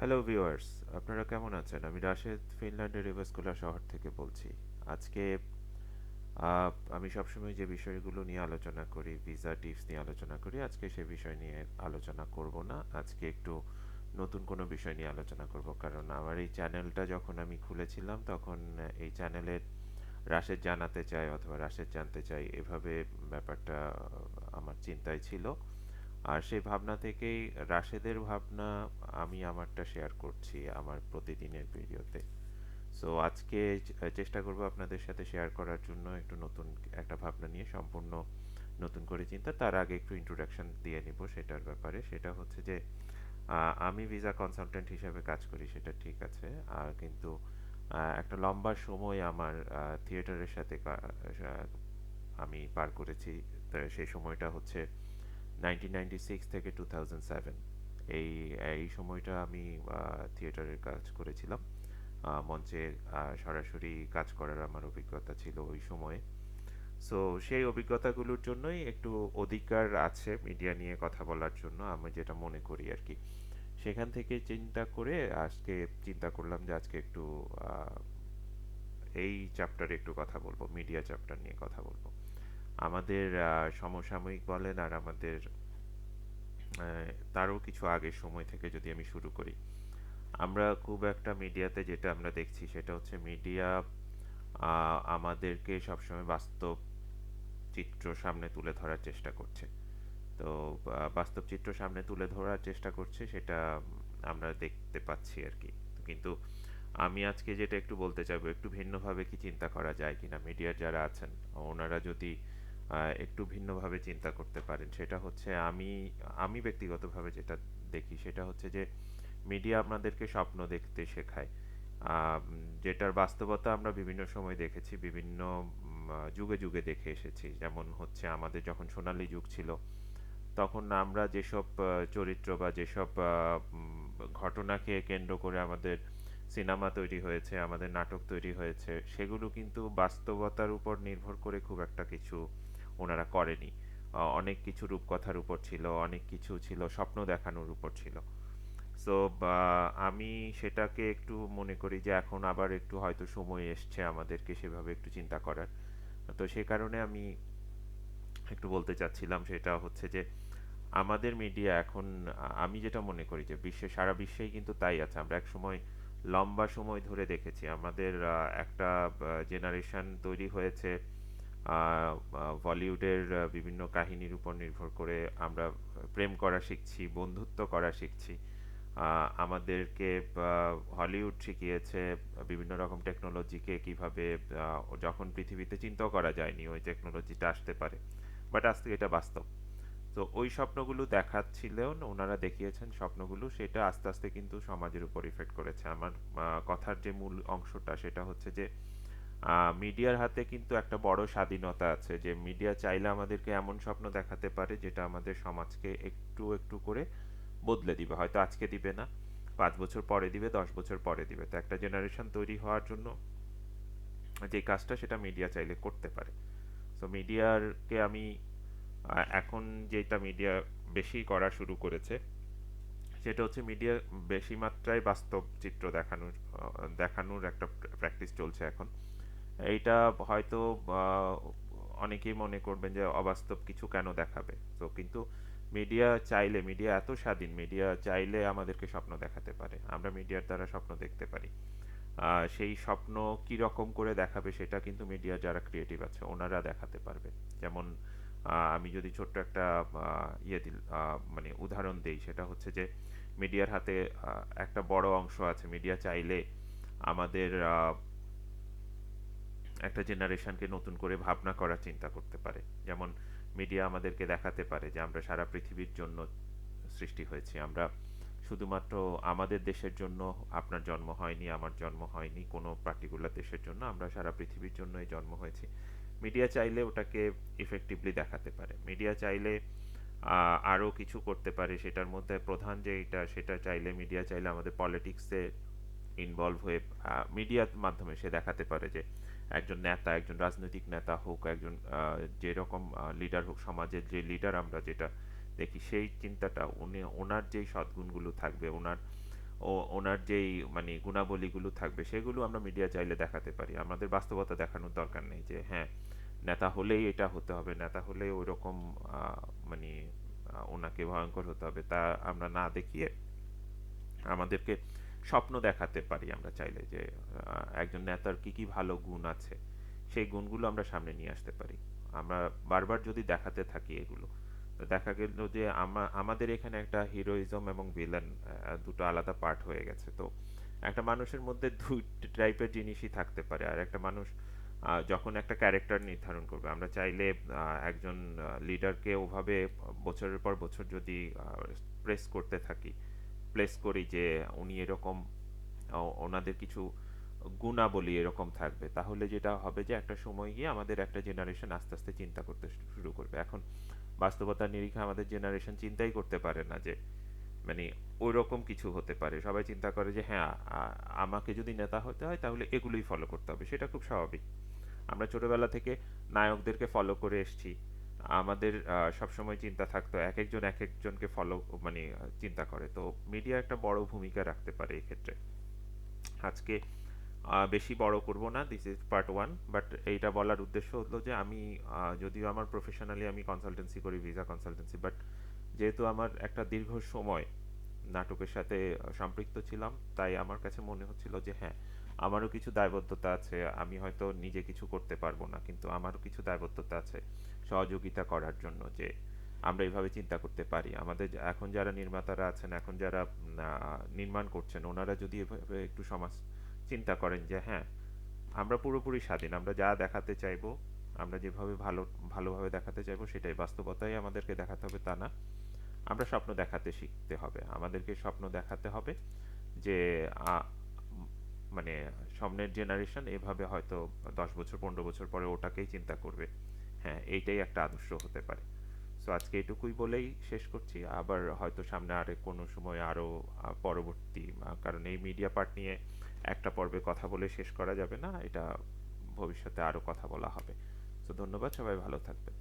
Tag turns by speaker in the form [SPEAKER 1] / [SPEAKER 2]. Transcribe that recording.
[SPEAKER 1] Hello viewers, আপনারা কেমন আছেন? আমি রাশেদ ফিনল্যান্ডের রিভাস্কুলা শহর থেকে বলছি। আজকে আমি সবসময় যে বিষয়গুলো নিয়ে আলোচনা করি, ভিসা টিপস নিয়ে আলোচনা করি, আজকে সে বিষয় নিয়ে আলোচনা করব না। আজকে একটু নতুন কোনো বিষয় নিয়ে আলোচনা করব। কারণ আমার এই চ্যানেলটা যখন আমি খুলেছিলাম তখন এই চ্যানেলের রাশেদ জানাতে চাই অথবা রাশেদ জানতে চাই এভাবে ব্যাপারটা আমার চিন্তায় ছিল। আর সেই ভাবনা থেকেই রাশেদের ভাবনা আমি আমারটা শেয়ার করছি আমার প্রতিদিনের ভিডিওতে। সো আজকে চেষ্টা করব আপনাদের সাথে শেয়ার করার জন্য একটু নতুন একটা ভাবনা নিয়ে সম্পূর্ণ নতুন করে চিন্তা। তার আগে একটু ইন্ট্রোডাকশন দিয়ে নিব সেটার ব্যাপারে। সেটা হচ্ছে যে আমি ভিসা কনসালটেন্ট হিসেবে কাজ করি, সেটা ঠিক আছে। আর কিন্তু একটা লম্বা সময় আমার থিয়েটারের সাথে আমি পার করেছি। তো সেই সময়টা হচ্ছে 1996 থেকে 2007। এই এই সময়টা আমি থিয়েটারের কাজ করেছিলাম। মঞ্চে সরাসরি কাজ করার আমার অভিজ্ঞতা ছিল ওই সময়ে। সো সেই অভিজ্ঞতাগুলোর জন্যই একটু অধিকার আছে মিডিয়া নিয়ে কথা বলার জন্য, আমি যেটা মনে করি আর কি। সেখান থেকে চিন্তা করে আজকে চিন্তা করলাম যে আজকে একটু আহ, এই চ্যাপ্টারে একটু কথা বলবো, মিডিয়া চ্যাপ্টার নিয়ে কথা বলবো। আমাদের সমসাময়িক বলেন আর আমাদের তারও কিছু আগের সময় থেকে যদি আমি শুরু করি, আমরা খুব একটা মিডিয়াতে যেটা আমরা দেখছি সেটা হচ্ছে মিডিয়া আমাদেরকে সবসময় বাস্তব চিত্র সামনে তুলে ধরার চেষ্টা করছে। তো বাস্তব চিত্র সামনে তুলে ধরার চেষ্টা করছে সেটা আমরা দেখতে পাচ্ছি আর কি। কিন্তু আমি আজকে যেটা একটু বলতে চাইবো, একটু ভিন্নভাবে কি চিন্তা করা যায় কিনা, মিডিয়ার যারা আছেন ওনারা যদি একটু ভিন্নভাবে চিন্তা করতে পারেন, সেটা হচ্ছে আমি আমি ব্যক্তিগতভাবে যেটা দেখি সেটা হচ্ছে যে মিডিয়া আমাদেরকে স্বপ্ন দেখতে শেখায়। যেটার বাস্তবতা আমরা বিভিন্ন সময় দেখেছি, বিভিন্ন যুগে যুগে দেখে এসেছি। যেমন হচ্ছে আমাদের যখন সোনালী যুগ ছিল তখন আমরা যেসব চরিত্র বা যেসব ঘটনাকে কেন্দ্র করে আমাদের সিনেমা তৈরি হয়েছে, আমাদের নাটক তৈরি হয়েছে, সেগুলো কিন্তু বাস্তবতার উপর নির্ভর করে খুব একটা কিছু ওনারা করেনি। অনেক কিছু রূপকথার উপর ছিল, অনেক কিছু ছিল স্বপ্ন দেখানোর উপর ছিল। সো আমি সেটাকে একটু মনে করি যে এখন আবার একটু হয়তো সময় এসছে আমাদেরকে সেভাবে একটু চিন্তা করার। তো সে কারণে আমি একটু বলতে চাচ্ছিলাম সেটা হচ্ছে যে আমাদের মিডিয়া এখন আমি যেটা মনে করি যে সারা বিশ্বেই কিন্তু তাই আছে। আমরা এক সময় লম্বা সময় ধরে দেখেছি আমাদের একটা জেনারেশন তৈরি হয়েছে বলিউডের বিভিন্ন কাহিনীর উপর নির্ভর করে। আমরা প্রেম করা শিখছি, বন্ধুত্ব করা শিখছি। আমাদেরকে হলিউড শিখিয়েছে বিভিন্ন রকম টেকনোলজিকে কিভাবে যখন পৃথিবীতে চিন্তাও করা যায়নি ওই টেকনোলজিটা আসতে পারে, বাট আজকে এটা বাস্তব। তো ওই স্বপ্নগুলো দেখাচ্ছিলেও ওনারা দেখিয়েছেন স্বপ্নগুলো, সেটা আস্তে আস্তে কিন্তু সমাজের উপর ইফেক্ট করেছে। আমার কথার যে মূল অংশটা সেটা হচ্ছে যে মিডিয়ার হাতে কিন্তু একটা বড় স্বাধীনতা আছে, যে মিডিয়া চাইলে আমাদেরকে এমন স্বপ্ন দেখাতে পারে যেটা আমাদের সমাজকে একটু একটু করে বদলে দিবে। হয়তো আজকে দিবে না, 5 বছর পরে দিবে, 10 বছর পরে দিবে। তো একটা জেনারেশন তৈরি হওয়ার জন্য যে কাজটা সেটা মিডিয়া চাইলে করতে পারে। তো মিডিয়ারকে আমি এখন যেটা মিডিয়া বেশি করা শুরু করেছে সেটা হচ্ছে মিডিয়া বেশি মাত্রায় বাস্তব চিত্র দেখানোর একটা প্র্যাকটিস চলছে এখন। এইটা হয়তো অনেকেই মনে করবেন যে অবাস্তব কিছু কেন দেখাবে। তো কিন্তু মিডিয়া এত স্বাধীন, মিডিয়া চাইলে আমাদেরকে স্বপ্ন দেখাতে পারে, আমরা মিডিয়ার দ্বারা স্বপ্ন দেখতে পারি। সেই স্বপ্ন কি রকম করে দেখাবে সেটা কিন্তু মিডিয়া যারা ক্রিয়েটিভ আছে ওনারা দেখাতে পারবে। যেমন আমি যদি ছোট্ট একটা মানে উদাহরণ দেই, সেটা হচ্ছে যে মিডিয়ার হাতে একটা বড় অংশ আছে। মিডিয়া চাইলে আমাদের একটা জেনারেশনকে নতুন করে ভাবনা করার চিন্তা করতে পারে। যেমন মিডিয়া আমাদেরকে দেখাতে পারে যে আমরা সারা পৃথিবীর জন্য সৃষ্টি হয়েছি। আমরা শুধুমাত্র আমাদের দেশের জন্য আপনার জন্ম হয়নি, আমার জন্ম হয়নি কোনো পার্টিকুলার দেশের জন্য, আমরা সারা পৃথিবীর জন্যই জন্ম হয়েছি। মিডিয়া চাইলে ওটাকে ইফেক্টিভলি দেখাতে পারে। মিডিয়া চাইলে আরও কিছু করতে পারে। সেটার মধ্যে প্রধান যেটা, সেটা চাইলে মিডিয়া চাইলে আমাদের পলিটিক্সে ইনভলভ হয়ে মিডিয়ার মাধ্যমে সে দেখাতে পারে যে একজন নেতা, একজন রাজনৈতিক নেতা হোক, একজন যেরকম লিডার হোক, সমাজের যে লিডার আমরা যেটা দেখি সেই চিন্তাটা ওনার যেই সদ্গুণগুলো থাকবে, ওনার ওনার যেই মানে গুণাবলীগুলো থাকবে সেগুলো আমরা মিডিয়া চাইলে দেখাতে পারি। আমাদের বাস্তবতা দেখানোর দরকার নেই যে হ্যাঁ, নেতা হলেই এটা হতে হবে, নেতা হলেই ওইরকম মানে ওনাকে ভয়ঙ্কর হতে হবে, তা আমরা না দেখিয়ে আমাদেরকে স্বপ্ন দেখাতে পারি আমরা চাইলে যে একজন নেতার কি কি ভালো গুণ আছে, সেই গুণগুলো আমরা সামনে নিয়ে আসতে পারি। আমরা বারবার যদি দেখাতে থাকি এগুলো, তো দেখা গেল যে আমাদের এখানে একটা হিরোইজম এবং ভিলেন দুটো আলাদা পার্ট হয়ে গেছে। তো একটা মানুষের মধ্যে দুই টাইপের জিনিসই থাকতে পারে। আর একটা মানুষ যখন একটা ক্যারেক্টার নির্ধারণ করবে, আমরা চাইলে একজন লিডারকে ওভাবে বছরের পর বছর যদি প্রেস করতে থাকি, প্লেস করি যে উনি এরকম, ওনাদের কিছু গুণাবলী এরকম থাকবে, তাহলে যেটা হবে যে একটা সময় গিয়ে আমাদের একটা জেনারেশন আস্তে আস্তে চিন্তা করতে শুরু করবে। এখন বাস্তবতার নিরিখে আমাদের জেনারেশন চিন্তাই করতে পারে না যে মানে ওই রকম কিছু হতে পারে। সবাই চিন্তা করে যে হ্যাঁ, আমাকে যদি নেতা হতে হয় তাহলে এগুলোই ফলো করতে হবে, সেটা খুব স্বাভাবিক। আমরা ছোটবেলা থেকে নায়কদেরকে ফলো করে এসেছি। আমাদের সবসময় চিন্তা থাকতো এক একজন এক একজনকে ফলো মানে চিন্তা করে। তো মিডিয়া একটা বড় ভূমিকা রাখতে পারে এক্ষেত্রে। আজকে বেশি বড় করব না, this is part one, but এইটা বলার উদ্দেশ্য হলো যে আমি যদিও আমার প্রফেশনালি আমি কনসালটেন্সি করি, ভিসা কনসালটেন্সি, বাট যেহেতু আমার একটা দীর্ঘ সময় নাটকের সাথে সম্পৃক্ত ছিলাম, তাই আমার কাছে মনে হচ্ছিল যে হ্যাঁ, আমারও কিছু দায়বদ্ধতা আছে। আমি হয়তো নিজে কিছু করতে পারবো না, কিন্তু আমারও কিছু দায়বদ্ধতা আছে সহযোগিতা করার জন্য, যে আমরা এইভাবে চিন্তা করতে পারি। আমাদের এখন যারা নির্মাতারা আছেন, এখন যারা নির্মাণ করছেন, ওনারা যদি এভাবে একটু সমাজ চিন্তা করেন যে হ্যাঁ, আমরা পুরোপুরি স্বাধীন, আমরা যা দেখাতে চাইবো, আমরা যেভাবে ভালোভাবে দেখাতে চাইবো সেটাই, বাস্তবতাই আমাদেরকে দেখাতে হবে তা না। আমরা স্বপ্ন দেখাতে শিখতে হবে, আমাদেরকে স্বপ্ন দেখাতে হবে যে উম, মানে সামনের জেনারেশন এভাবে হয়তো 10 বছর 15 বছর পরে ওটাকেই চিন্তা করবে, হ্যাঁ এইটাই একটা আদর্শ হতে পারে। সো আজকে এটুকুই বলেই শেষ করছি। আবার হয়তো সামনে আরে কোনো সময় আরো পরবর্তী, কারণ এই মিডিয়া পার্ট নিয়ে একটা পর্বে কথা বলে শেষ করা যাবে না, এটা ভবিষ্যতে আরো কথা বলা হবে। তো ধন্যবাদ, সবাই ভালো থাকবেন।